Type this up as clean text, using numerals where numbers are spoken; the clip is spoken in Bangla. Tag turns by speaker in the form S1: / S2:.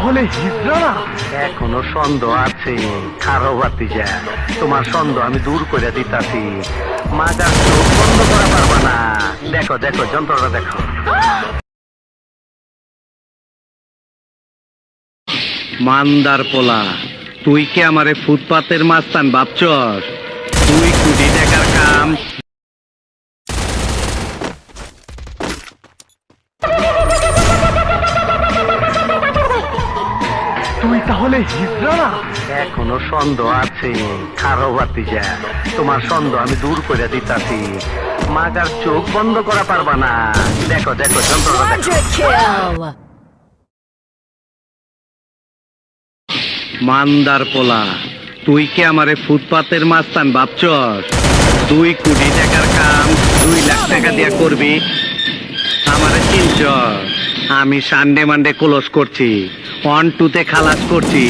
S1: তাহলে হিজড়া না?
S2: এখনো সন্দেহ আছে, খারো ভাতিজা, তোমার সন্দেহ আমি দূর করে দিতাছি। মাজার চোখ বন্ধ করা পারবা না। দেখো দেখো যন্ত্রটা দেখো। মান্দার পোলা, তুই কি আমারে ফুটপাতের মাস্তান ভাবছস? 2 কোটি টাকার কাম।
S1: তুই তাহলে হিজড়া না?
S2: এখনো সন্দেহ আছে, খারো ভাতিজা, তোমার সন্দেহ আমি দূর করে দিতাছি। মাজার চোখ বন্ধ করা পারবা না। দেখো দেখো যন্ত্রটা দেখো।
S3: Quadra kill!
S2: মান্দার পোলা, তুই কি আমারে ফুটপাতের মাস্তান ভাবছস? 2 কোটি টাকার কাম 2 লাখ টাকা দিয়া করবি। আমারে চিনছ? আমি সানডে মানডে ক্লোজ করছি, 1-2 তে খালাস করছি।